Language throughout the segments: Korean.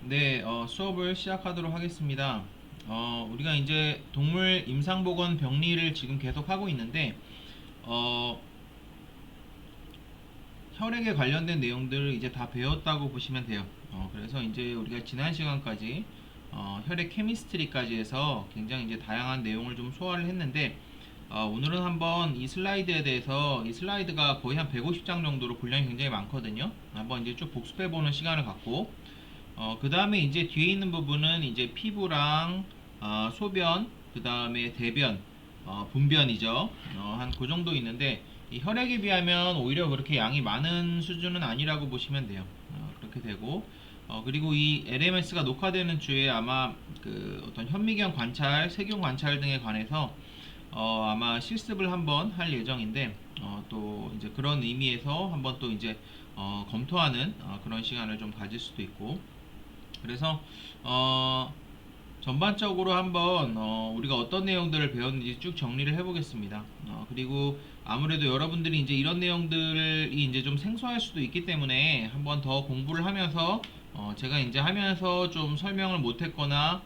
네, 수업을 시작하도록 하겠습니다. 우리가 이제 동물 임상보건 병리를 지금 계속 하고 있는데, 어, 혈액에 관련된 내용들을 이제 다 배웠다고 보시면 돼요. 그래서 이제 우리가 지난 시간까지 혈액 케미스트리까지 해서 굉장히 이제 다양한 내용을 좀 소화를 했는데, 오늘은 한번 이 슬라이드에 대해서 이 슬라이드가 거의 한 150장 정도로 분량이 굉장히 많거든요. 한번 이제 쭉 복습해보는 시간을 갖고, 그 다음에 이제 뒤에 있는 부분은 이제 피부랑 소변, 그 다음에 대변, 분변이죠. 한 그 정도 있는데 이 혈액에 비하면 오히려 그렇게 양이 많은 수준은 아니라고 보시면 돼요. 그렇게 되고 그리고 이 LMS가 녹화되는 주에 아마 그 어떤 현미경 관찰, 세균 관찰 등에 관해서 아마 실습을 한번 할 예정인데 또 이제 그런 의미에서 한번 또 이제 검토하는 그런 시간을 좀 가질 수도 있고 그래서 전반적으로 한번 우리가 어떤 내용들을 배웠는지 쭉 정리를 해보겠습니다. 그리고 아무래도 여러분들이 이제 이런 내용들이 이제 좀 생소할 수도 있기 때문에 한번 더 공부를 하면서 제가 이제 하면서 좀 설명을 못했거나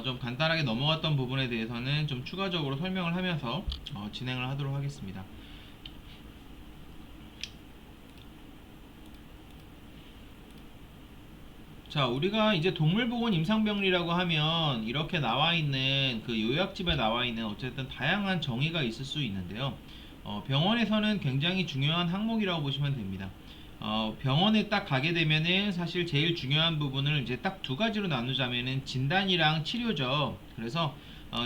좀 간단하게 넘어갔던 부분에 대해서는 좀 추가적으로 설명을 하면서 진행을 하도록 하겠습니다. 자, 우리가 이제 동물보건 임상병리라고 하면 이렇게 나와 있는 그 요약집에 나와 있는 어쨌든 다양한 정의가 있을 수 있는데요. 병원에서는 굉장히 중요한 항목이라고 보시면 됩니다. 병원에 딱 가게 되면은 사실 제일 중요한 부분을 이제 딱 두 가지로 나누자면은 진단이랑 치료죠. 그래서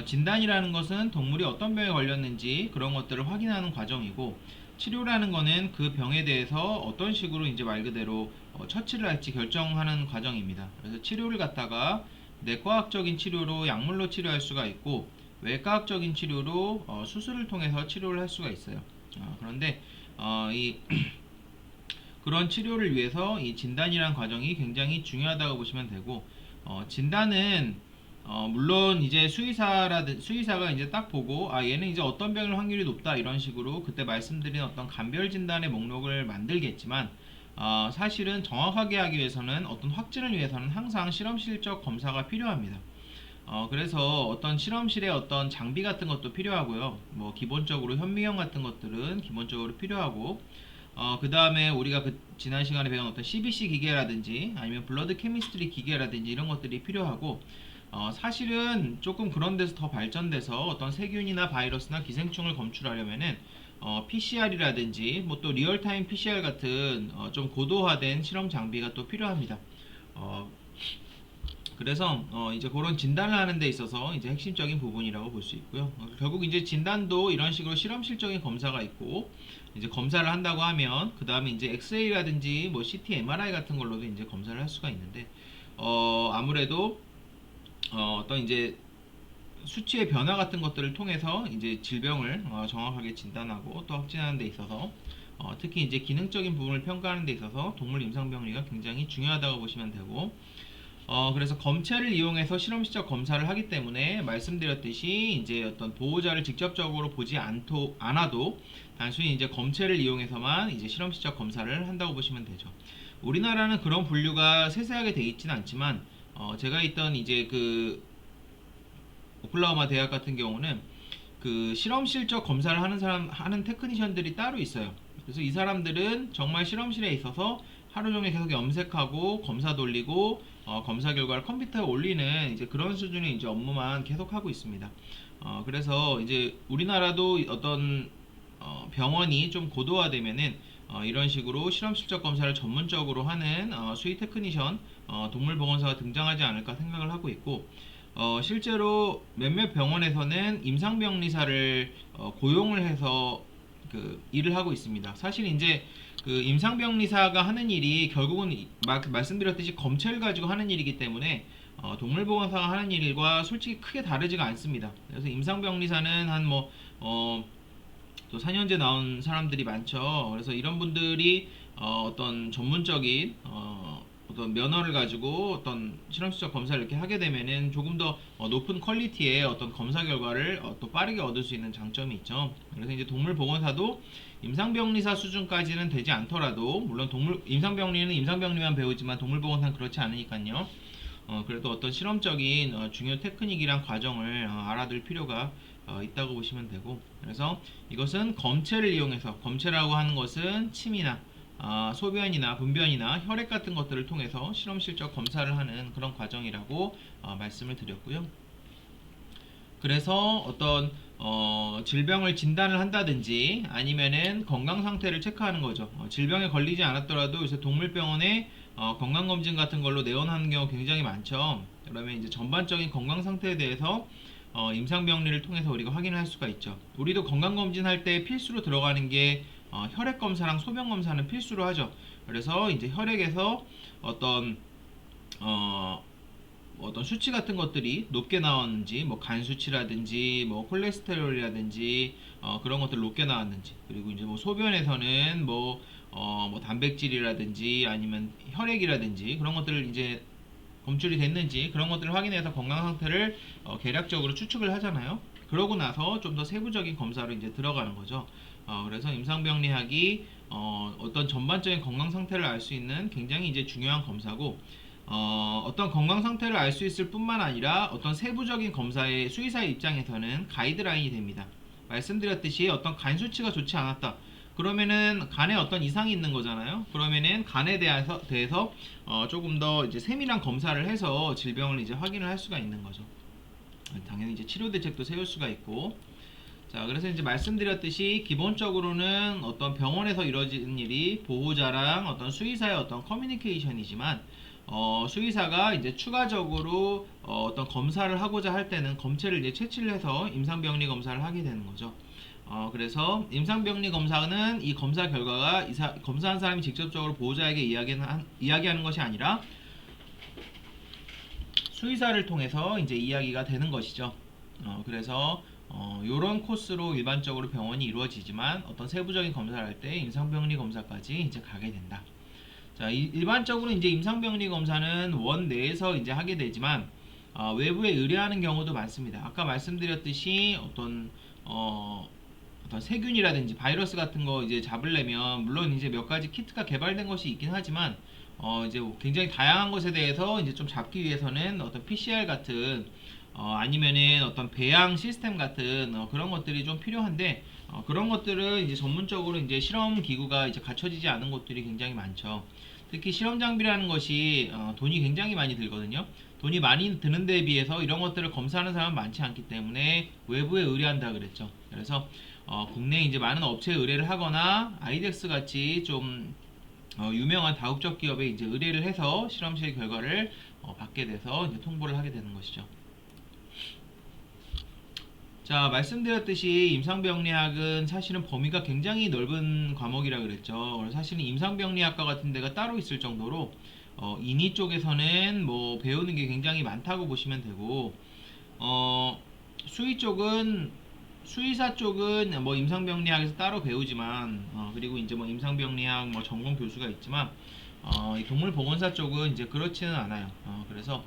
진단이라는 것은 동물이 어떤 병에 걸렸는지 그런 것들을 확인하는 과정이고 치료라는 거는 그 병에 대해서 어떤 식으로 이제 말 그대로 처치를 할지 결정하는 과정입니다. 그래서 치료를 갖다가 내과학적인 치료로 약물로 치료할 수가 있고 외과학적인 치료로 수술을 통해서 치료를 할 수가 있어요. 그런데 이 그런 치료를 위해서 이 진단이란 과정이 굉장히 중요하다고 보시면 되고 진단은 물론 이제 수의사가 이제 딱 보고 얘는 이제 어떤 병일 확률이 높다 이런 식으로 그때 말씀드린 어떤 감별 진단의 목록을 만들겠지만 사실은 정확하게 하기 위해서는 어떤 확진을 위해서는 항상 실험실적 검사가 필요합니다. 그래서 어떤 실험실에 어떤 장비 같은 것도 필요하고요. 뭐 기본적으로 현미경 같은 것들은 기본적으로 필요하고 그 다음에 우리가 그 지난 시간에 배운 어떤 CBC 기계라든지 아니면 블러드 케미스트리 기계라든지 이런 것들이 필요하고 사실은 조금 그런 데서 더 발전돼서 어떤 세균이나 바이러스나 기생충을 검출하려면은 PCR이라든지 뭐 또 리얼타임 PCR 같은 좀 고도화된 실험 장비가 또 필요합니다. 어, 그래서 이제 그런 진단을 하는 데 있어서 이제 핵심적인 부분이라고 볼 수 있고요. 결국 이제 진단도 이런 식으로 실험실적인 검사가 있고 이제 검사를 한다고 하면 그 다음에 이제 엑스레이라든지 뭐 CT, MRI 같은 걸로도 이제 검사를 할 수가 있는데 아무래도 어떤 이제 수치의 변화 같은 것들을 통해서 이제 질병을 정확하게 진단하고 또 확진하는 데 있어서 특히 이제 기능적인 부분을 평가하는 데 있어서 동물 임상병리가 굉장히 중요하다고 보시면 되고 그래서 검체를 이용해서 실험실적 검사를 하기 때문에 말씀드렸듯이 이제 어떤 보호자를 직접적으로 보지 않아도 단순히 이제 검체를 이용해서만 이제 실험실적 검사를 한다고 보시면 되죠. 우리나라는 그런 분류가 세세하게 돼 있지는 않지만 제가 있던 이제 그 오클라호마 대학 같은 경우는 그 실험실적 검사를 하는 테크니션들이 따로 있어요. 그래서 이 사람들은 정말 실험실에 있어서 하루 종일 계속 염색하고 검사 돌리고 검사 결과를 컴퓨터에 올리는 이제 그런 수준의 이제 업무만 계속 하고 있습니다. 그래서 이제 우리나라도 어떤 병원이 좀 고도화되면은 이런 식으로 실험실적 검사를 전문적으로 하는 수의 테크니션 동물보건사가 등장하지 않을까 생각을 하고 있고 실제로 몇몇 병원에서는 임상병리사를 고용을 해서 그 일을 하고 있습니다. 사실 이제 그 임상병리사가 하는 일이 결국은 말씀드렸듯이 검체를 가지고 하는 일이기 때문에 동물보건사가 하는 일과 솔직히 크게 다르지가 않습니다. 그래서 임상병리사는 한 뭐 또 4년제 나온 사람들이 많죠. 그래서 이런 분들이 어떤 전문적인 어떤 면허를 가지고 어떤 실험실적 검사를 이렇게 하게 되면은 조금 더 높은 퀄리티의 어떤 검사 결과를 또 빠르게 얻을 수 있는 장점이 있죠. 그래서 이제 동물보건사도 임상병리사 수준까지는 되지 않더라도, 물론 임상병리는 임상병리만 배우지만 동물보건사는 그렇지 않으니까요. 그래도 어떤 실험적인 중요 테크닉이랑 과정을 알아둘 필요가 있다고 보시면 되고, 그래서 이것은 검체를 이용해서, 검체라고 하는 것은 침이나 소변이나 분변이나 혈액 같은 것들을 통해서 실험실적 검사를 하는 그런 과정이라고 말씀을 드렸고요. 그래서 어떤 질병을 진단을 한다든지 아니면은 건강 상태를 체크하는 거죠. 질병에 걸리지 않았더라도 요새 동물병원에 건강검진 같은 걸로 내원하는 경우 굉장히 많죠. 그러면 이제 전반적인 건강 상태에 대해서 임상병리를 통해서 우리가 확인을 할 수가 있죠. 우리도 건강검진 할 때 필수로 들어가는 게 혈액 검사랑 소변 검사는 필수로 하죠. 그래서 이제 혈액에서 어떤 어떤 수치 같은 것들이 높게 나왔는지, 뭐 간 수치라든지, 뭐 콜레스테롤이라든지, 그런 것들 높게 나왔는지, 그리고 이제 뭐 소변에서는 뭐 단백질이라든지 아니면 혈액이라든지 그런 것들을 이제 검출이 됐는지 그런 것들을 확인해서 건강 상태를 계략적으로 추측을 하잖아요. 그러고 나서 좀 더 세부적인 검사로 이제 들어가는 거죠. 그래서 임상병리학이 어떤 전반적인 건강 상태를 알 수 있는 굉장히 이제 중요한 검사고, 어떤 건강 상태를 알 수 있을 뿐만 아니라 어떤 세부적인 검사의 수의사의 입장에서는 가이드라인이 됩니다. 말씀드렸듯이 어떤 간 수치가 좋지 않았다. 그러면은 간에 어떤 이상이 있는 거잖아요. 그러면은 간에 대해서 조금 더 이제 세밀한 검사를 해서 질병을 이제 확인을 할 수가 있는 거죠. 당연히 이제 치료 대책도 세울 수가 있고. 자, 그래서 이제 말씀드렸듯이 기본적으로는 어떤 병원에서 이루어지는 일이 보호자랑 어떤 수의사의 어떤 커뮤니케이션이지만, 수의사가 이제 추가적으로 어떤 검사를 하고자 할 때는 검체를 이제 채취를 해서 임상병리 검사를 하게 되는 거죠. 그래서 임상병리 검사는 이 검사 결과가 검사한 사람이 직접적으로 보호자에게 이야기하는 것이 아니라 수의사를 통해서 이제 이야기가 되는 것이죠. 그래서 요런 코스로 일반적으로 병원이 이루어지지만 어떤 세부적인 검사를 할 때 임상병리 검사까지 이제 가게 된다. 자, 일반적으로 이제 임상병리 검사는 원 내에서 이제 하게 되지만 외부에 의뢰하는 경우도 많습니다. 아까 말씀드렸듯이 어떤 세균이라든지 바이러스 같은 거 이제 잡으려면 물론 이제 몇 가지 키트가 개발된 것이 있긴 하지만 이제 굉장히 다양한 것에 대해서 이제 좀 잡기 위해서는 어떤 PCR 같은 아니면은 어떤 배양 시스템 같은 그런 것들이 좀 필요한데, 그런 것들은 이제 전문적으로 이제 실험 기구가 이제 갖춰지지 않은 곳들이 굉장히 많죠. 특히 실험 장비라는 것이 돈이 굉장히 많이 들거든요. 돈이 많이 드는 데에 비해서 이런 것들을 검사하는 사람은 많지 않기 때문에 외부에 의뢰한다 그랬죠. 그래서 국내에 이제 많은 업체에 의뢰를 하거나 아이덱스 같이 좀 유명한 다국적 기업에 이제 의뢰를 해서 실험실 결과를 받게 돼서 이제 통보를 하게 되는 것이죠. 자, 말씀드렸듯이 임상병리학은 사실은 범위가 굉장히 넓은 과목이라 그랬죠. 그래서 사실은 임상병리학과 같은 데가 따로 있을 정도로 인이 쪽에서는 뭐 배우는 게 굉장히 많다고 보시면 되고, 수의 쪽은 수의사 쪽은 뭐 임상병리학에서 따로 배우지만, 그리고 이제 뭐 임상병리학 뭐 전공 교수가 있지만, 이 동물보건사 쪽은 이제 그렇지는 않아요. 그래서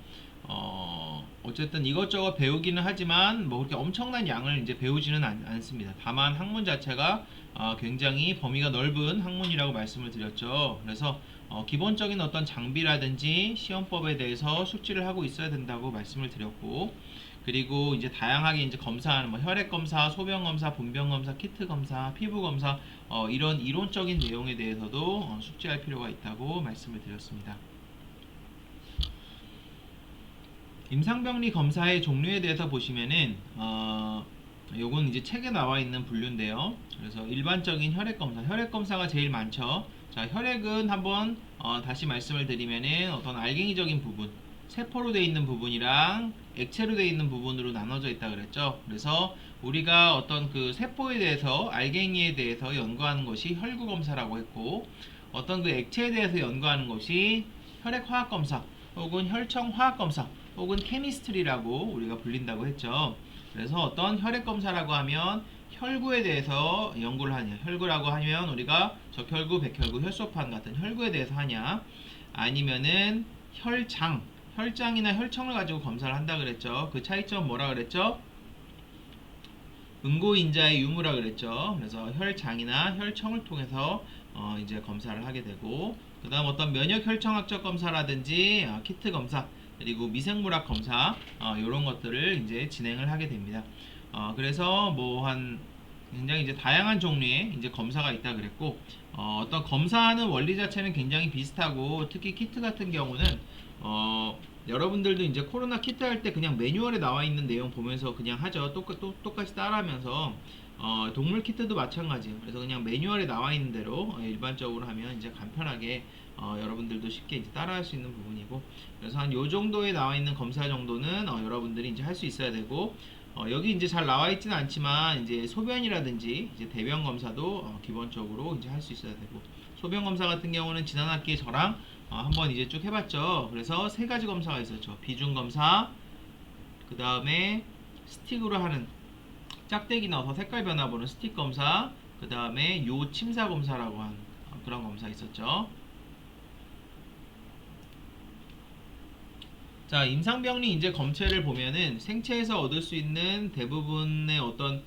어쨌든 이것저것 배우기는 하지만 뭐 그렇게 엄청난 양을 이제 배우지는 않습니다. 다만 학문 자체가 굉장히 범위가 넓은 학문이라고 말씀을 드렸죠. 그래서 기본적인 어떤 장비라든지 시험법에 대해서 숙지를 하고 있어야 된다고 말씀을 드렸고, 그리고 이제 다양하게 이제 검사하는 뭐 혈액 검사, 소변 검사, 분변 검사, 키트 검사, 피부 검사, 이런 이론적인 내용에 대해서도 숙지할 필요가 있다고 말씀을 드렸습니다. 임상병리 검사의 종류에 대해서 보시면은 요건 이제 책에 나와 있는 분류인데요. 그래서 일반적인 혈액 검사, 혈액 검사가 제일 많죠. 자, 혈액은 한번 다시 말씀을 드리면은 어떤 알갱이적인 부분, 세포로 되어 있는 부분이랑 액체로 되어 있는 부분으로 나눠져 있다 그랬죠. 그래서 우리가 어떤 그 세포에 대해서, 알갱이에 대해서 연구하는 것이 혈구 검사라고 했고, 어떤 그 액체에 대해서 연구하는 것이 혈액 화학 검사 혹은 혈청 화학 검사 혹은 케미스트리라고 우리가 불린다고 했죠. 그래서 어떤 혈액 검사라고 하면 혈구에 대해서 연구를 하냐, 혈구라고 하면 우리가 적혈구, 백혈구, 혈소판 같은 혈구에 대해서 하냐, 아니면은 혈장이나 혈청을 가지고 검사를 한다 그랬죠. 그 차이점 뭐라 그랬죠? 응고인자의 유무라 그랬죠. 그래서 혈장이나 혈청을 통해서 이제 검사를 하게 되고, 그 다음 어떤 면역 혈청학적 검사라든지 키트 검사, 그리고 미생물학 검사, 이런 것들을 이제 진행을 하게 됩니다. 그래서 뭐 한 굉장히 이제 다양한 종류의 이제 검사가 있다 그랬고, 어떤 검사하는 원리 자체는 굉장히 비슷하고, 특히 키트 같은 경우는 여러분들도 이제 코로나 키트 할 때 그냥 매뉴얼에 나와 있는 내용 보면서 그냥 하죠. 똑같이 따라하면서, 동물 키트도 마찬가지예요. 그래서 그냥 매뉴얼에 나와 있는 대로 일반적으로 하면 이제 간편하게 여러분들도 쉽게 이제 따라할 수 있는 부분이고, 그래서 한 요 정도에 나와 있는 검사 정도는 여러분들이 이제 할 수 있어야 되고, 여기 이제 잘 나와 있지는 않지만 이제 소변이라든지 이제 대변 검사도 기본적으로 이제 할 수 있어야 되고, 소변 검사 같은 경우는 지난 학기에 저랑 한번 이제 쭉 해봤죠. 그래서 세 가지 검사가 있었죠. 비중 검사, 그 다음에 스틱으로 하는 짝대기 넣어서 색깔 변화 보는 스틱 검사, 그 다음에 요 침사 검사라고 하는 그런 검사 있었죠. 자, 임상병리 이제 검체를 보면은 생체에서 얻을 수 있는 대부분의 어떤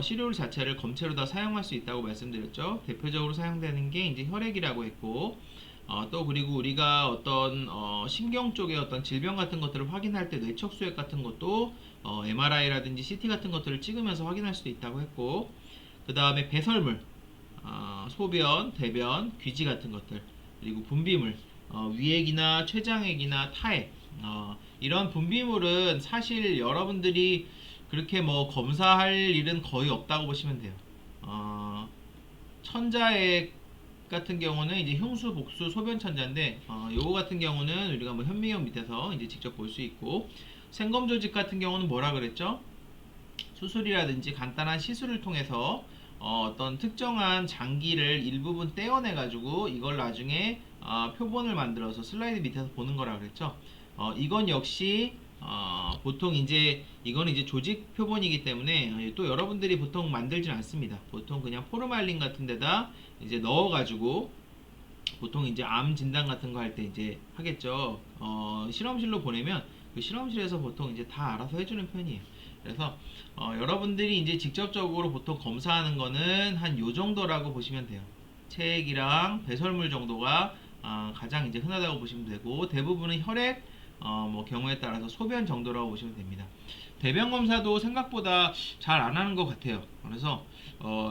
시료를 자체를 검체로 다 사용할 수 있다고 말씀드렸죠. 대표적으로 사용되는 게 이제 혈액이라고 했고, 또 그리고 우리가 어떤 신경 쪽의 어떤 질병 같은 것들을 확인할 때 뇌척 수액 같은 것도 MRI라든지 CT 같은 것들을 찍으면서 확인할 수도 있다고 했고, 그 다음에 배설물, 소변, 대변, 귀지 같은 것들, 그리고 분비물, 위액이나 췌장액이나 타액, 이런 분비물은 사실 여러분들이 그렇게 뭐 검사할 일은 거의 없다고 보시면 돼요. 천자액 같은 경우는 이제 흉수, 복수, 소변 천자인데, 요거 같은 경우는 우리가 뭐 현미경 밑에서 이제 직접 볼 수 있고, 생검 조직 같은 경우는 뭐라 그랬죠? 수술이라든지 간단한 시술을 통해서 어떤 특정한 장기를 일부분 떼어내 가지고 이걸 나중에 표본을 만들어서 슬라이드 밑에서 보는 거라 그랬죠. 이건 역시 보통 이제 이건 이제 조직 표본이기 때문에 또 여러분들이 보통 만들진 않습니다. 보통 그냥 포르말린 같은 데다 이제 넣어 가지고 보통 이제 암 진단 같은 거 할 때 이제 하겠죠. 실험실로 보내면 그 실험실에서 보통 이제 다 알아서 해주는 편이에요. 그래서 여러분들이 이제 직접적으로 보통 검사하는 거는 한 요 정도라고 보시면 돼요. 체액이랑 배설물 정도가 가장 이제 흔하다고 보시면 되고, 대부분은 혈액, 뭐 경우에 따라서 소변 정도라고 보시면 됩니다. 대변 검사도 생각보다 잘 안 하는 것 같아요. 그래서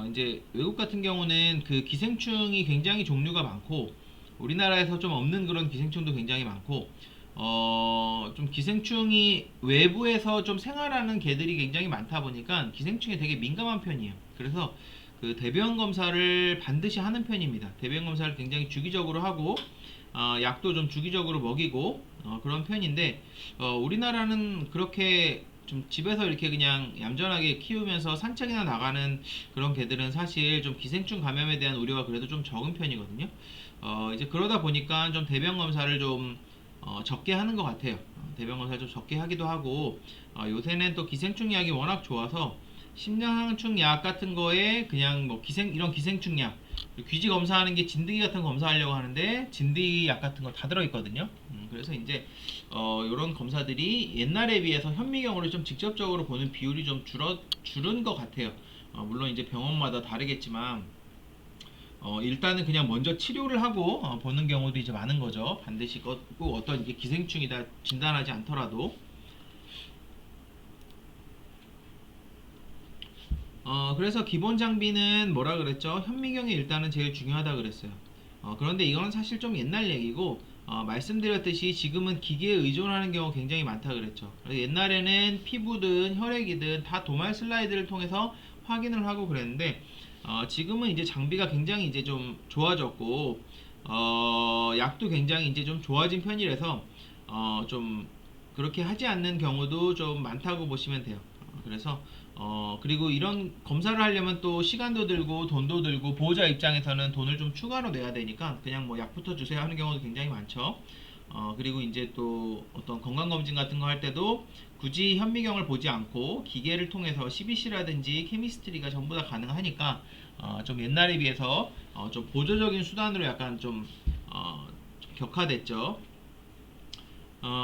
이제 외국 같은 경우는 그 기생충이 굉장히 종류가 많고, 우리나라에서 좀 없는 그런 기생충도 굉장히 많고, 좀 기생충이 외부에서 좀 생활하는 개들이 굉장히 많다 보니까 기생충에 되게 민감한 편이에요. 그래서 그 대변 검사를 반드시 하는 편입니다. 대변 검사를 굉장히 주기적으로 하고, 약도 좀 주기적으로 먹이고, 그런 편인데, 우리나라는 그렇게 좀 집에서 이렇게 그냥 얌전하게 키우면서 산책이나 나가는 그런 개들은 사실 좀 기생충 감염에 대한 우려가 그래도 좀 적은 편이거든요. 이제 그러다 보니까 좀 대변 검사를 좀 적게 하는 것 같아요. 대변 검사를 좀 적게 하기도 하고, 요새는 또 기생충 약이 워낙 좋아서 심장항충 약 같은 거에 그냥 뭐 이런 기생충 약, 귀지 검사하는 게 진드기 같은 거 검사하려고 하는데 진드기 약 같은 거 다 들어있거든요. 그래서 이제 이런 검사들이 옛날에 비해서 현미경으로 좀 직접적으로 보는 비율이 좀 줄은 것 같아요. 물론 이제 병원마다 다르겠지만, 일단은 그냥 먼저 치료를 하고 보는 경우도 이제 많은 거죠. 반드시 꼭 어떤 이게 기생충이다 진단하지 않더라도. 그래서 기본 장비는 뭐라 그랬죠? 현미경이 일단은 제일 중요하다 그랬어요. 그런데 이거는 사실 좀 옛날 얘기고, 말씀드렸듯이 지금은 기계에 의존하는 경우가 굉장히 많다 그랬죠. 그래서 옛날에는 피부든 혈액이든 다 도말 슬라이드를 통해서 확인을 하고 그랬는데, 지금은 이제 장비가 굉장히 이제 좀 좋아졌고, 약도 굉장히 이제 좀 좋아진 편이라서 좀 그렇게 하지 않는 경우도 좀 많다고 보시면 돼요. 그래서 그리고 이런 검사를 하려면 또 시간도 들고 돈도 들고, 보호자 입장에서는 돈을 좀 추가로 내야 되니까 그냥 뭐 약부터 주세요 하는 경우도 굉장히 많죠. 그리고 이제 또 어떤 건강검진 같은 거 할 때도 굳이 현미경을 보지 않고 기계를 통해서 CBC라든지 케미스트리가 전부 다 가능하니까 좀 옛날에 비해서 좀 보조적인 수단으로 약간 좀 격화됐죠.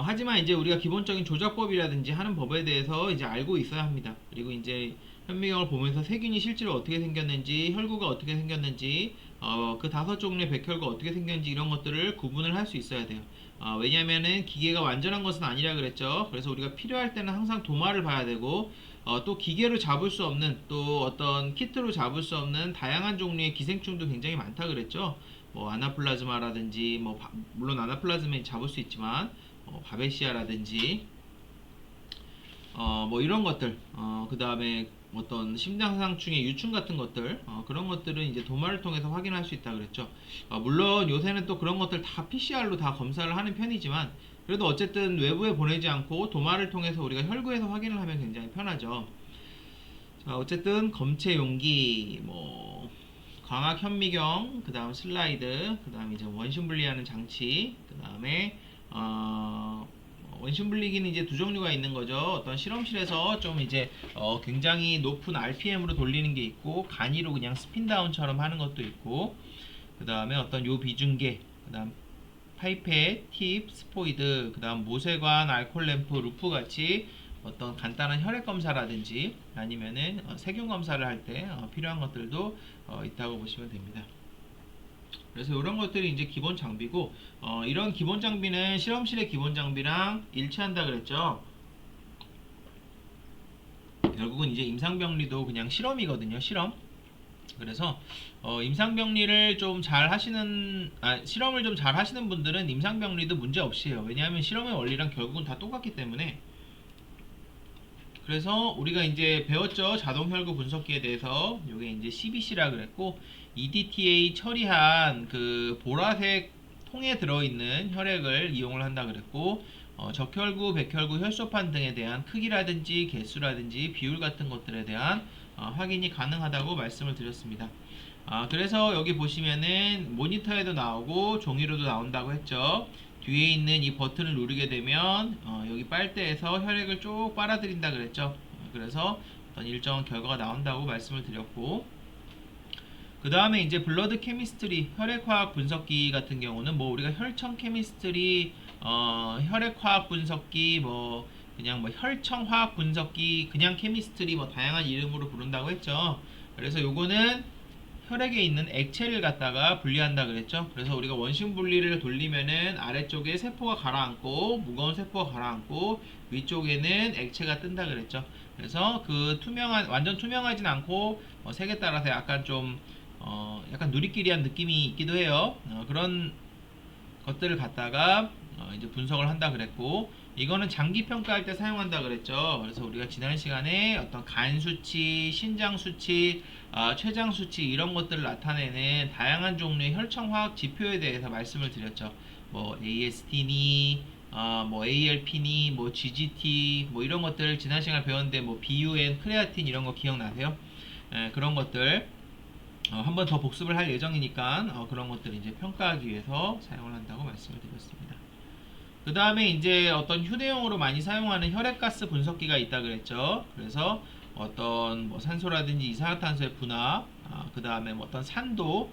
하지만 이제 우리가 기본적인 조작법이라든지 하는 법에 대해서 이제 알고 있어야 합니다. 그리고 이제 현미경을 보면서 세균이 실제로 어떻게 생겼는지, 혈구가 어떻게 생겼는지, 그 5종류의 백혈구가 어떻게 생겼는지 이런 것들을 구분을 할 수 있어야 돼요. 왜냐면은 기계가 완전한 것은 아니라 그랬죠. 그래서 우리가 필요할 때는 항상 도마를 봐야 되고, 또 기계로 잡을 수 없는, 또 어떤 키트로 잡을 수 없는 다양한 종류의 기생충도 굉장히 많다 그랬죠. 뭐 아나플라즈마라든지, 물론 아나플라즈마는 잡을 수 있지만, 바베시아라든지 뭐 이런 것들, 그 다음에 어떤 심장상충의 유충 같은 것들, 그런 것들은 이제 도마를 통해서 확인할 수 있다 그랬죠. 물론 요새는 또 그런 것들 다 PCR로 다 검사를 하는 편이지만, 그래도 어쨌든 외부에 보내지 않고 도마를 통해서 우리가 혈구에서 확인을 하면 굉장히 편하죠. 자, 어쨌든 검체 용기, 뭐 광학 현미경, 그 다음 슬라이드, 그 다음 이제 원심 분리하는 장치, 그 다음에 원심 분리기는 이제 두 종류가 있는 거죠. 어떤 실험실에서 좀 이제 굉장히 높은 RPM으로 돌리는 게 있고, 간이로 그냥 스핀다운처럼 하는 것도 있고, 그 다음에 어떤 요 비중계, 그 다음 파이펫, 팁, 스포이드, 그 다음 모세관, 알콜 램프, 루프 같이 어떤 간단한 혈액 검사라든지 아니면은 세균 검사를 할 때 필요한 것들도 있다고 보시면 됩니다. 그래서 이런 것들이 이제 기본 장비고, 이런 기본 장비는 실험실의 기본 장비랑 일치한다 그랬죠. 결국은 이제 임상병리도 그냥 실험이거든요. 실험. 그래서 임상병리를 좀 잘 하시는, 실험을 좀 잘 하시는 분들은 임상병리도 문제 없이 해요. 왜냐하면 실험의 원리랑 결국은 다 똑같기 때문에. 그래서 우리가 이제 배웠죠. 자동혈구 분석기에 대해서. 요게 이제 CBC라 그랬고, EDTA 처리한 그 보라색 통에 들어있는 혈액을 이용을 한다 그랬고, 적혈구, 백혈구, 혈소판 등에 대한 크기라든지 개수라든지 비율 같은 것들에 대한 확인이 가능하다고 말씀을 드렸습니다. 그래서 여기 보시면은 모니터에도 나오고 종이로도 나온다고 했죠. 뒤에 있는 이 버튼을 누르게 되면 여기 빨대에서 혈액을 쭉 빨아들인다 그랬죠. 그래서 어떤 일정한 결과가 나온다고 말씀을 드렸고, 그 다음에 이제 블러드 케미스트리 혈액화학 분석기 같은 경우는 뭐 우리가 혈청 케미스트리, 혈액화학 분석기, 뭐 그냥 뭐 혈청 화학 분석기, 그냥 케미스트리 뭐 다양한 이름으로 부른다고 했죠. 그래서 요거는 혈액에 있는 액체를 갖다가 분리한다 그랬죠. 그래서 우리가 원심 분리를 돌리면은 아래쪽에 세포가 가라앉고 무거운 세포가 가라앉고 위쪽에는 액체가 뜬다 그랬죠. 그래서 그 투명한, 완전 투명하진 않고 색에 따라서 약간 좀 약간 누리끼리한 느낌이 있기도 해요. 그런 것들을 갖다가 이제 분석을 한다 그랬고, 이거는 장기 평가할 때 사용한다 그랬죠. 그래서 우리가 지난 시간에 어떤 간 수치, 신장 수치, 췌장 수치 이런 것들을 나타내는 다양한 종류의 혈청 화학 지표에 대해서 말씀을 드렸죠. 뭐 AST니, 뭐 ALP니, 뭐 GGT, 뭐 이런 것들 지난 시간에 배웠는데, 뭐 BUN, 크레아틴 이런 거 기억나세요? 그런 것들 한 번 더 복습을 할 예정이니까 그런 것들을 이제 평가하기 위해서 사용을 한다고 말씀을 드렸습니다. 그 다음에 이제 어떤 휴대용으로 많이 사용하는 혈액가스 분석기가 있다 그랬죠. 그래서 어떤 뭐 산소라든지 이산화탄소의 분화, 그 다음에 뭐 어떤 산도,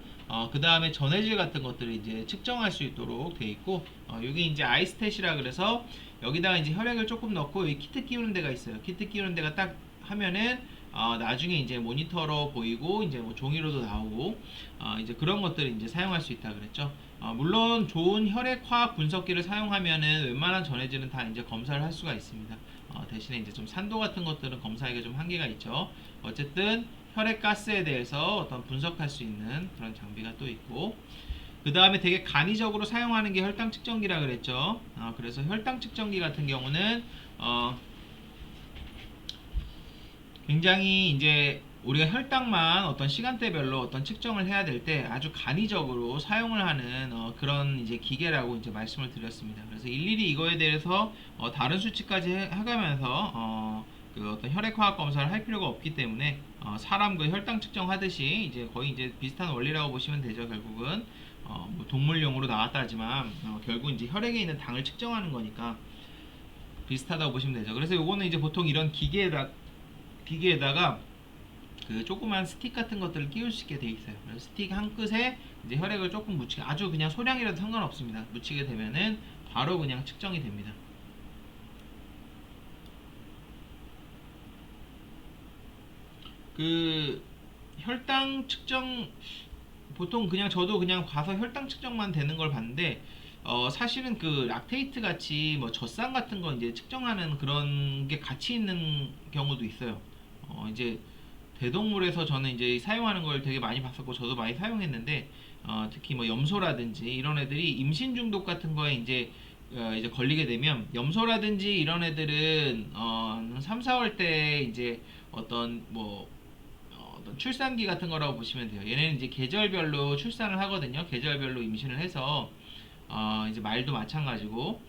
그 다음에 전해질 같은 것들을 이제 측정할 수 있도록 되어 있고, 여기 이제 아이스탯이라 그래서 여기다가 이제 혈액을 조금 넣고 여기 키트 끼우는 데가 있어요. 키트 끼우는 데가 딱 하면은 나중에 이제 모니터로 보이고 이제 뭐 종이로도 나오고 이제 그런 것들을 이제 사용할 수 있다 그랬죠. 물론 좋은 혈액 화학 분석기를 사용하면은 웬만한 전해질은 다 이제 검사를 할 수가 있습니다. 대신에 이제 좀 산도 같은 것들은 검사하기가 좀 한계가 있죠. 어쨌든 혈액 가스에 대해서 어떤 분석할 수 있는 그런 장비가 또 있고, 그 다음에 되게 간이적으로 사용하는 게 혈당 측정기라 그랬죠. 그래서 혈당 측정기 같은 경우는 굉장히 이제 우리가 혈당만 어떤 시간대별로 어떤 측정을 해야 될 때 아주 간이적으로 사용을 하는 그런 이제 기계라고 이제 말씀을 드렸습니다. 그래서 일일이 이거에 대해서 다른 수치까지 해가면서 그 어떤 혈액화학 검사를 할 필요가 없기 때문에 사람 그 혈당 측정하듯이 이제 거의 이제 비슷한 원리라고 보시면 되죠. 결국은 뭐 동물용으로 나왔다 하지만 결국 이제 혈액에 있는 당을 측정하는 거니까 비슷하다고 보시면 되죠. 그래서 요거는 이제 보통 이런 기계에다가 그 조그만 스틱 같은 것들을 끼울 수 있게 돼 있어요. 그래서 스틱 한 끝에 이제 혈액을 조금 묻히게, 아주 그냥 소량이라도 상관없습니다. 묻히게 되면은 바로 그냥 측정이 됩니다. 그 혈당 측정, 보통 그냥 저도 그냥 가서 혈당 측정만 되는 걸 봤는데, 사실은 그 락테이트 같이 뭐 젖산 같은 거 이제 측정하는 그런 게 같이 있는 경우도 있어요. 이제 대동물에서 저는 이제 사용하는 걸 되게 많이 봤었고 저도 많이 사용했는데, 특히 뭐 염소라든지 이런 애들이 임신 중독 같은 거에 이제 걸리게 되면, 염소라든지 이런 애들은 3, 4월 때 이제 어떤 뭐 어떤 출산기 같은 거라고 보시면 돼요. 얘네는 이제 계절별로 출산을 하거든요. 계절별로 임신을 해서 이제 말도 마찬가지고,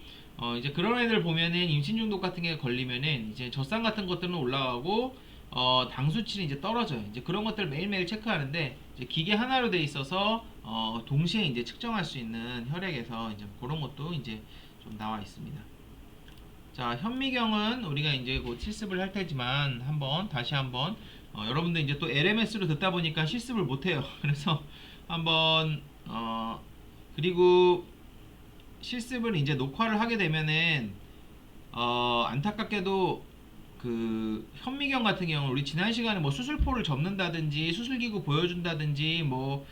이제 그런 애들 보면은 임신 중독 같은 게 걸리면은 이제 젖산 같은 것들은 올라가고 당 수치는 이제 떨어져요. 이제 그런 것들 매일매일 체크하는데, 이제 기계 하나로 돼 있어서 동시에 이제 측정할 수 있는 혈액에서 이제 그런 것도 이제 좀 나와 있습니다. 자, 현미경은 우리가 이제 곧 실습을 할 테지만 다시 한번, 여러분들 이제 또 LMS로 듣다 보니까 실습을 못 해요. 그래서 한번 그리고 실습을 이제 녹화를 하게 되면은 안타깝게도 그 현미경 같은 경우는 우리 지난 시간에 뭐 수술포를 접는다든지 수술기구 보여준다든지 뭐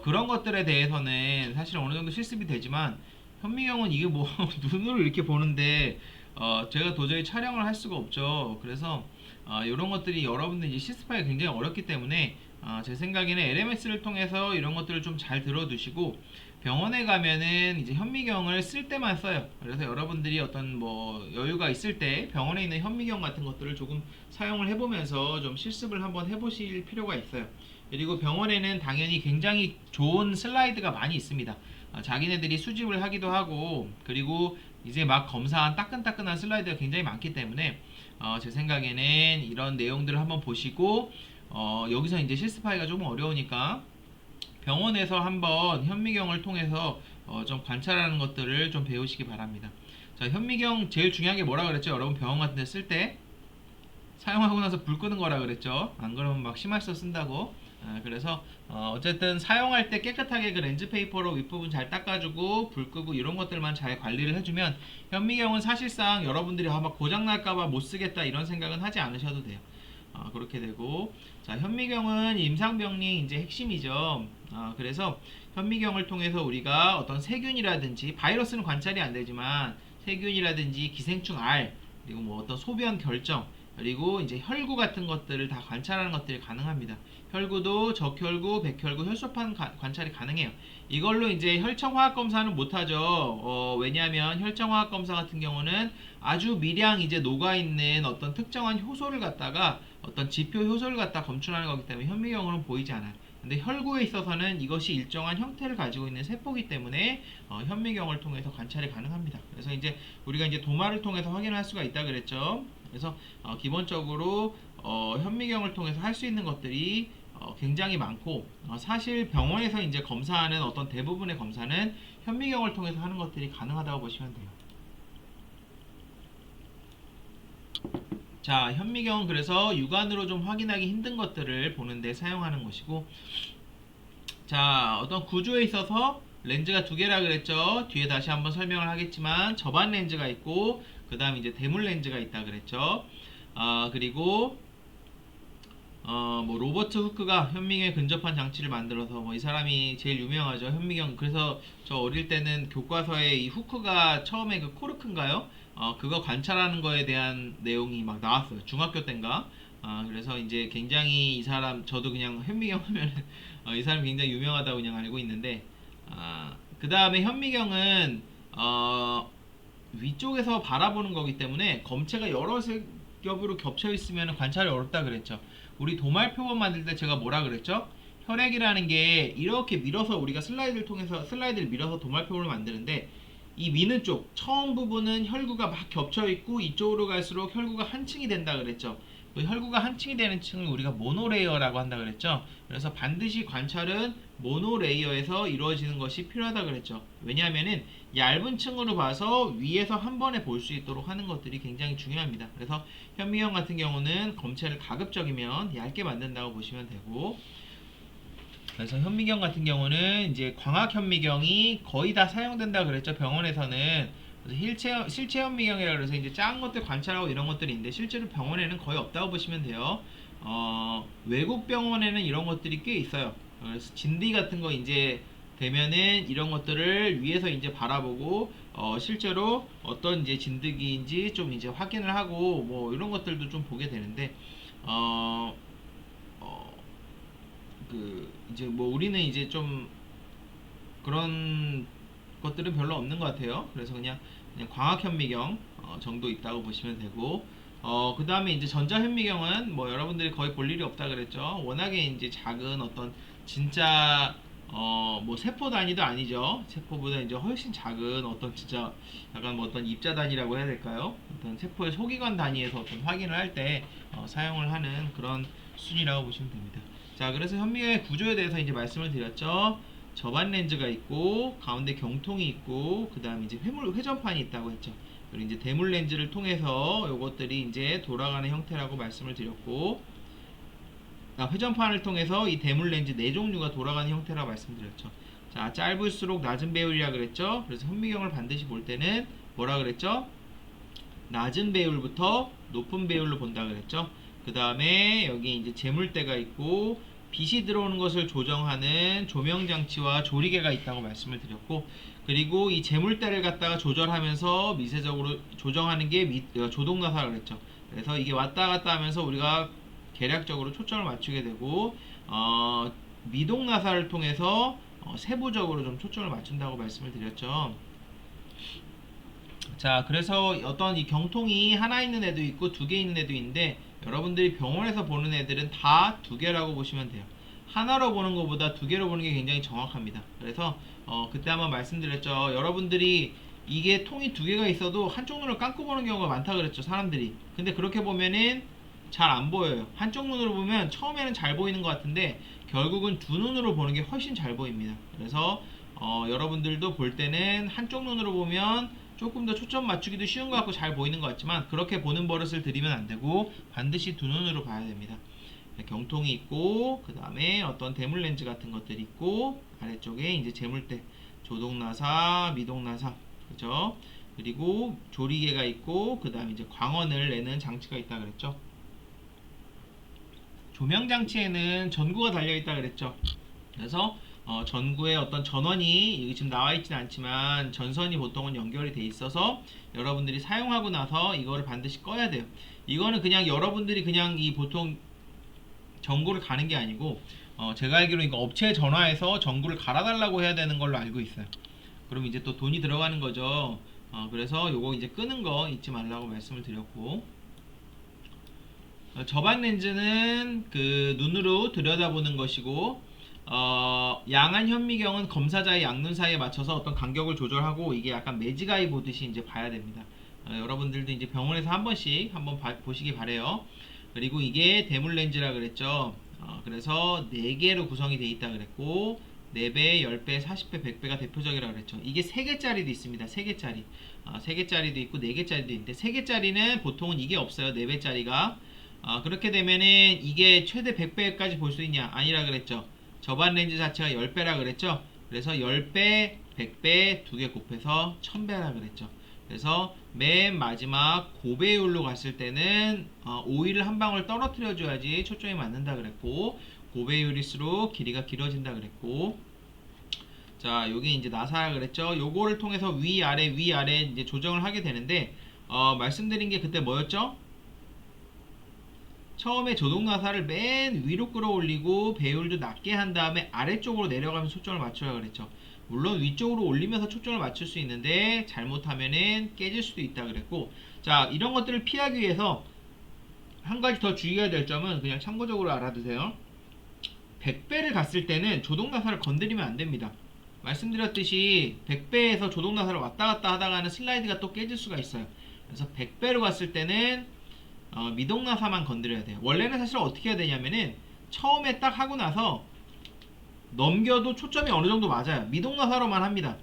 그런 것들에 대해서는 사실 어느 정도 실습이 되지만, 현미경은 이게 뭐 눈으로 이렇게 보는데 제가 도저히 촬영을 할 수가 없죠. 그래서 이런 것들이 여러분들 이제 실습하기 굉장히 어렵기 때문에, 제 생각에는 LMS를 통해서 이런 것들을 좀 잘 들어두시고, 병원에 가면은 이제 현미경을 쓸 때만 써요. 그래서 여러분들이 어떤 뭐 여유가 있을 때 병원에 있는 현미경 같은 것들을 조금 사용을 해보면서 좀 실습을 한번 해보실 필요가 있어요. 그리고 병원에는 당연히 굉장히 좋은 슬라이드가 많이 있습니다. 자기네들이 수집을 하기도 하고, 그리고 이제 막 검사한 따끈따끈한 슬라이드가 굉장히 많기 때문에 제 생각에는 이런 내용들을 한번 보시고, 여기서 이제 실습하기가 좀 어려우니까 병원에서 한번 현미경을 통해서 좀 관찰하는 것들을 좀 배우시기 바랍니다. 자, 현미경 제일 중요한 게 뭐라 그랬죠? 여러분 병원 같은 데 쓸 때 사용하고 나서 불 끄는 거라 그랬죠? 안 그러면 막 심할서 쓴다고. 그래서 어쨌든 사용할 때 깨끗하게 그 렌즈 페이퍼로 윗부분 잘 닦아주고 불 끄고 이런 것들만 잘 관리를 해주면, 현미경은 사실상 여러분들이 막 고장 날까봐 못 쓰겠다 이런 생각은 하지 않으셔도 돼요. 그렇게 되고, 자, 현미경은 임상병리 이제 핵심이죠. 그래서 현미경을 통해서 우리가 어떤 세균이라든지, 바이러스는 관찰이 안 되지만 세균이라든지 기생충 R, 그리고 뭐 어떤 소변 결정, 그리고 이제 혈구 같은 것들을 다 관찰하는 것들이 가능합니다. 혈구도 적혈구, 백혈구, 혈소판 관찰이 가능해요. 이걸로 이제 혈청화학 검사는 못하죠. 왜냐하면 혈청화학 검사 같은 경우는 아주 미량 이제 녹아있는 어떤 특정한 효소를 갖다가, 어떤 지표 효소를 갖다 검출하는 거기 때문에 현미경으로는 보이지 않아요. 근데 혈구에 있어서는 이것이 일정한 형태를 가지고 있는 세포이기 때문에 현미경을 통해서 관찰이 가능합니다. 그래서 이제 우리가 이제 도마를 통해서 확인할 수가 있다 그랬죠. 그래서 기본적으로 현미경을 통해서 할 수 있는 것들이 굉장히 많고, 사실 병원에서 이제 검사하는 어떤 대부분의 검사는 현미경을 통해서 하는 것들이 가능하다고 보시면 돼요. 자, 현미경은 그래서 육안으로 좀 확인하기 힘든 것들을 보는데 사용하는 것이고, 자, 어떤 구조에 있어서 렌즈가 두 개라 그랬죠. 뒤에 다시 한번 설명을 하겠지만 접안 렌즈가 있고, 그 다음 이제 대물 렌즈가 있다 그랬죠. 그리고 뭐 로버트 후크가 현미경에 근접한 장치를 만들어서, 뭐 이 사람이 제일 유명하죠. 현미경. 그래서 저 어릴 때는 교과서에 이 후크가 처음에 그 코르크인가요? 그거 관찰하는 거에 대한 내용이 막 나왔어요. 중학교 때인가? 그래서 이제 굉장히 이 사람, 저도 그냥 현미경 하면 이 사람 굉장히 유명하다고 그냥 알고 있는데, 그 다음에 현미경은 위쪽에서 바라보는 거기 때문에 검체가 여러 겹으로 겹쳐 있으면 관찰이 어렵다 그랬죠. 우리 도말표본 만들 때 제가 뭐라 그랬죠? 혈액이라는 게 이렇게 밀어서, 우리가 슬라이드를 밀어서 도말표본을 만드는데, 이 미는 쪽 처음 부분은 혈구가 막 겹쳐 있고, 이쪽으로 갈수록 혈구가 한 층이 된다 그랬죠. 그 혈구가 한 층이 되는 층을 우리가 모노레이어라고 한다 그랬죠. 그래서 반드시 관찰은 모노레이어에서 이루어지는 것이 필요하다 그랬죠. 왜냐하면은 얇은 층으로 봐서 위에서 한 번에 볼 수 있도록 하는 것들이 굉장히 중요합니다. 그래서 현미경 같은 경우는 검체를 가급적이면 얇게 만든다고 보시면 되고, 그래서 현미경 같은 경우는 이제 광학 현미경이 거의 다 사용된다 그랬죠. 병원에서는. 그래서 실체 현미경이라 그래서 이제 작은 것들 관찰하고 이런 것들이 있는데 실제로 병원에는 거의 없다고 보시면 돼요. 외국 병원에는 이런 것들이 꽤 있어요. 그래서 진디 같은 거 이제 되면은 이런 것들을 위에서 이제 바라보고 실제로 어떤 이제 진드기인지 좀 이제 확인을 하고 뭐 이런 것들도 좀 보게 되는데 어, 어, 그 이제 뭐 우리는 이제 좀 그런 것들은 별로 없는 것 같아요. 그래서 그냥 광학 현미경 정도 있다고 보시면 되고, 그 다음에 이제 전자 현미경은 뭐 여러분들이 거의 볼 일이 없다 그랬죠. 워낙에 이제 작은 어떤 진짜 뭐 세포 단위도 아니죠. 세포보다 이제 훨씬 작은 어떤 진짜 약간 뭐 어떤 입자 단위라고 해야 될까요? 어떤 세포의 소기관 단위에서 어떤 확인을 할 때 사용을 하는 그런 수준이라고 보시면 됩니다. 자, 그래서 현미경의 구조에 대해서 이제 말씀을 드렸죠. 접안 렌즈가 있고 가운데 경통이 있고 그 다음에 이제 회전판이 있다고 했죠. 그리고 이제 대물 렌즈를 통해서 요것들이 이제 돌아가는 형태라고 말씀을 드렸고, 회전판을 통해서 이 대물 렌즈 네 종류가 돌아가는 형태라고 말씀드렸죠. 자, 짧을수록 낮은 배율이라 그랬죠. 그래서 현미경을 반드시 볼 때는 뭐라 그랬죠? 낮은 배율부터 높은 배율로 본다 그랬죠. 그 다음에 여기 이제 재물대가 있고 빛이 들어오는 것을 조정하는 조명 장치와 조리개가 있다고 말씀을 드렸고, 그리고 이 재물대를 갖다가 조절하면서 미세적으로 조정하는 게 조동나사라고 그랬죠. 그래서 이게 왔다 갔다 하면서 우리가 계략적으로 초점을 맞추게 되고, 미동나사를 통해서 세부적으로 좀 초점을 맞춘다고 말씀을 드렸죠. 자, 그래서 어떤 이 경통이 하나 있는 애도 있고 두 개 있는 애도 있는데 여러분들이 병원에서 보는 애들은 다 두 개라고 보시면 돼요. 하나로 보는 것보다 두 개로 보는 게 굉장히 정확합니다. 그래서 그때 한번 말씀드렸죠. 여러분들이 이게 통이 두 개가 있어도 한쪽 눈을 감고 보는 경우가 많다 그랬죠, 사람들이. 근데 그렇게 보면은 잘 안 보여요. 한쪽 눈으로 보면 처음에는 잘 보이는 것 같은데 결국은 두 눈으로 보는 게 훨씬 잘 보입니다. 그래서 여러분들도 볼 때는 한쪽 눈으로 보면 조금 더 초점 맞추기도 쉬운 것 같고 잘 보이는 것 같지만 그렇게 보는 버릇을 들이면 안 되고 반드시 두 눈으로 봐야 됩니다. 경통이 있고 그 다음에 어떤 대물 렌즈 같은 것들이 있고 아래쪽에 이제 재물대, 조동나사, 미동나사, 그죠? 그리고 조리개가 있고 그 다음에 이제 광원을 내는 장치가 있다 그랬죠. 조명 장치에는 전구가 달려 있다 그랬죠. 그래서 전구에 어떤 전원이 여기 지금 나와 있지는 않지만 전선이 보통은 연결이 돼 있어서 여러분들이 사용하고 나서 이거를 반드시 꺼야 돼요. 이거는 그냥 여러분들이 그냥 이 보통 전구를 가는 게 아니고 제가 알기로 이거 업체에 전화해서 전구를 갈아달라고 해야 되는 걸로 알고 있어요. 그럼 이제 또 돈이 들어가는 거죠. 그래서 요거 이제 끄는 거 잊지 말라고 말씀을 드렸고, 저반 렌즈는 그 눈으로 들여다보는 것이고, 양안 현미경은 검사자의 양눈 사이에 맞춰서 어떤 간격을 조절하고 이게 약간 매지가이 보듯이 이제 봐야 됩니다. 여러분들도 이제 병원에서 한 번씩 한번 보시기 바래요. 그리고 이게 대물 렌즈라 그랬죠. 그래서 4개로 구성이 되어 있다 그랬고 4배, 10배, 40배, 100배가 대표적이라 그랬죠. 이게 3개짜리도 있습니다. 3개짜리. 3개짜리도 있고 4개짜리도 있는데 3개짜리는 보통은 이게 없어요. 4배짜리가. 그렇게 되면은 이게 최대 100배까지 볼 수 있냐? 아니라 그랬죠. 저반 렌즈 자체가 10배라 그랬죠. 그래서 10배, 100배 두 개 곱해서 1000배라 그랬죠. 그래서 맨 마지막 고배율로 갔을 때는 오일을 한 방울 떨어뜨려 줘야지 초점이 맞는다 그랬고, 고배율일수록 길이가 길어진다 그랬고, 자, 요게 이제 나사라 그랬죠. 요거를 통해서 위아래 이제 조정을 하게 되는데 말씀드린 게 그때 뭐였죠? 처음에 조동나사를 맨 위로 끌어올리고 배율도 낮게 한 다음에 아래쪽으로 내려가면서 초점을 맞춰야 그랬죠. 물론 위쪽으로 올리면서 초점을 맞출 수 있는데 잘못하면은 깨질 수도 있다 그랬고, 자, 이런 것들을 피하기 위해서 한 가지 더 주의해야 될 점은 그냥 참고적으로 알아두세요. 100배를 갔을 때는 조동나사를 건드리면 안 됩니다. 말씀드렸듯이 100배에서 조동나사를 왔다 갔다 하다가는 슬라이드가 또 깨질 수가 있어요. 그래서 100배로 갔을 때는 미동나사만 건드려야 돼요. 원래는 사실 어떻게 해야 되냐면은 처음에 딱 하고 나서 넘겨도 초점이 어느 정도 맞아요. 미동나사로만 합니다.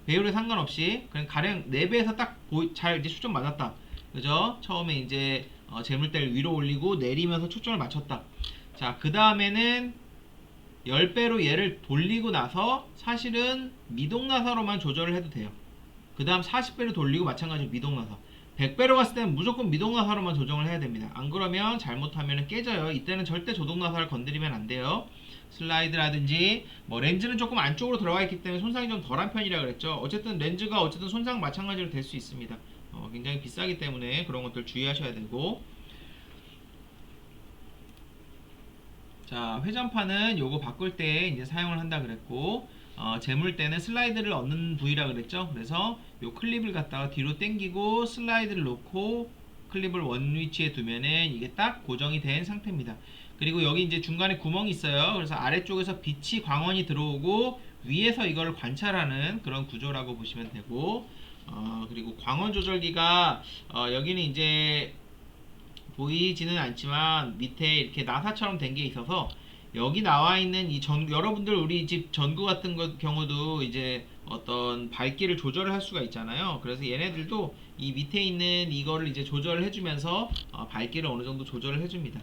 배율에 상관없이 그냥 가령 4배에서 딱 잘 이제 초점 맞았다. 그죠? 처음에 이제 재물대를 위로 올리고 내리면서 초점을 맞췄다. 자, 그 다음에는 10배로 얘를 돌리고 나서 사실은 미동나사로만 조절을 해도 돼요. 그 다음 40배로 돌리고 마찬가지로 미동나사. 100배로 갔을 때는 무조건 미동나사로만 조정을 해야 됩니다. 안 그러면 잘못하면 깨져요. 이때는 절대 조동나사를 건드리면 안 돼요. 슬라이드라든지 뭐 렌즈는 조금 안쪽으로 들어가 있기 때문에 손상이 좀 덜한 편이라 그랬죠. 어쨌든 렌즈가 어쨌든 손상 마찬가지로 될 수 있습니다. 굉장히 비싸기 때문에 그런 것들 주의하셔야 되고. 자, 회전판은 요거 바꿀 때 이제 사용을 한다 그랬고, 재물대는 슬라이드를 얻는 부위라 그랬죠. 그래서 요 클립을 갖다가 뒤로 당기고 슬라이드를 놓고 클립을 원 위치에 두면은 이게 딱 고정이 된 상태입니다. 그리고 여기 이제 중간에 구멍이 있어요. 그래서 아래쪽에서 빛이 광원이 들어오고 위에서 이걸 관찰하는 그런 구조라고 보시면 되고, 그리고 광원 조절기가 여기는 이제 보이지는 않지만 밑에 이렇게 나사처럼 된 게 있어서 여기 나와 있는 이 여러분들 우리 집 전구 같은 경우도 이제 어떤 밝기를 조절을 할 수가 있잖아요. 그래서 얘네들도 이 밑에 있는 이거를 이제 조절을 해주면서 밝기를 어느 정도 조절을 해줍니다.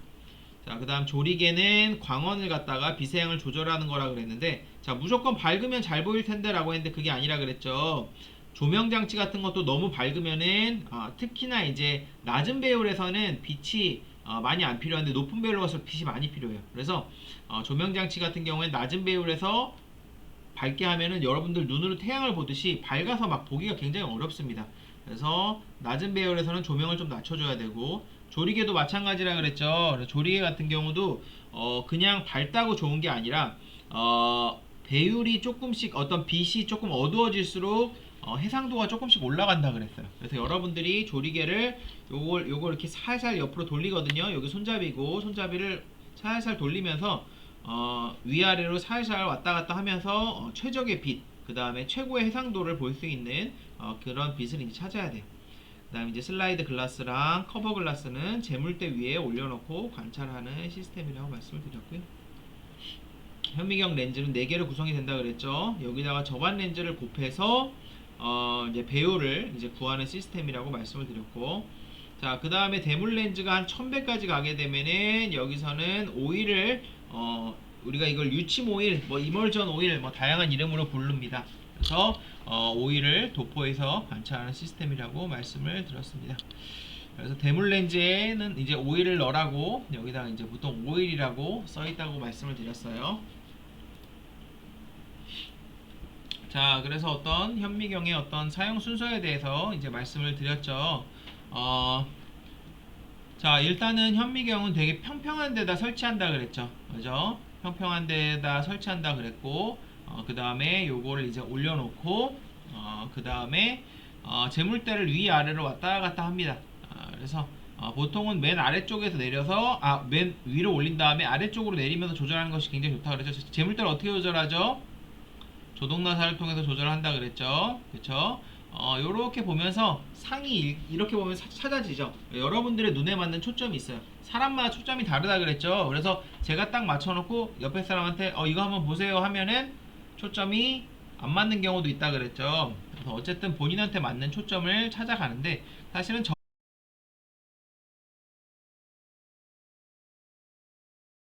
자, 그 다음 조리개는 광원을 갖다가 빛의 양을 조절하는 거라 그랬는데, 자, 무조건 밝으면 잘 보일 텐데 라고 했는데 그게 아니라 그랬죠. 조명 장치 같은 것도 너무 밝으면은 특히나 이제 낮은 배율에서는 빛이 많이 안 필요한데 높은 배율로 가서 빛이 많이 필요해요. 그래서 조명 장치 같은 경우에 낮은 배율에서 밝게 하면은 여러분들 눈으로 태양을 보듯이 밝아서 막 보기가 굉장히 어렵습니다. 그래서 낮은 배열에서는 조명을 좀 낮춰줘야 되고, 조리개도 마찬가지라 그랬죠. 조리개 같은 경우도 그냥 밝다고 좋은 게 아니라 배율이 조금씩 어떤 빛이 조금 어두워질수록 해상도가 조금씩 올라간다 그랬어요. 그래서 여러분들이 조리개를 요걸 이렇게 살살 옆으로 돌리거든요. 여기 손잡이고 손잡이를 살살 돌리면서 위아래로 살살 왔다 갔다 하면서 최적의 빛, 그 다음에 최고의 해상도를 볼 수 있는 그런 빛을 이제 찾아야 돼요. 그 다음에 이제 슬라이드 글라스랑 커버 글라스는 재물대 위에 올려놓고 관찰하는 시스템이라고 말씀을 드렸고요. 현미경 렌즈는 4개로 구성이 된다 그랬죠. 여기다가 접안 렌즈를 곱해서 이제 배율을 이제 구하는 시스템이라고 말씀을 드렸고, 자, 그 다음에 대물 렌즈가 한 1000배까지 가게 되면은 여기서는 오일을 우리가 이걸 유침 오일, 뭐 이멀전 오일, 뭐 다양한 이름으로 부릅니다. 그래서 오일을 도포해서 관찰하는 시스템이라고 말씀을 드렸습니다. 그래서 대물 렌즈에는 이제 오일을 넣으라고 여기다가 이제 보통 오일이라고 써 있다고 말씀을 드렸어요. 자, 그래서 어떤 현미경의 어떤 사용 순서에 대해서 이제 말씀을 드렸죠. 자, 일단은 현미경은 되게 평평한 데다 설치한다 그랬죠. 그죠? 평평한 데다 설치한다 그랬고, 그 다음에 요거를 이제 올려놓고, 그 다음에 재물대를 위아래로 왔다 갔다 합니다. 그래서 보통은 맨 아래쪽에서 내려서 맨 위로 올린 다음에 아래쪽으로 내리면서 조절하는 것이 굉장히 좋다 그랬죠. 재물대를 어떻게 조절하죠? 조동나사를 통해서 조절한다 그랬죠. 그쵸? 요렇게 보면서 상이 이렇게 보면 찾아지죠. 여러분들의 눈에 맞는 초점이 있어요. 사람마다 초점이 다르다 그랬죠. 그래서 제가 딱 맞춰놓고 옆에 사람한테 이거 한번 보세요 하면은 초점이 안 맞는 경우도 있다 그랬죠. 그래서 어쨌든 본인한테 맞는 초점을 찾아가는데 사실은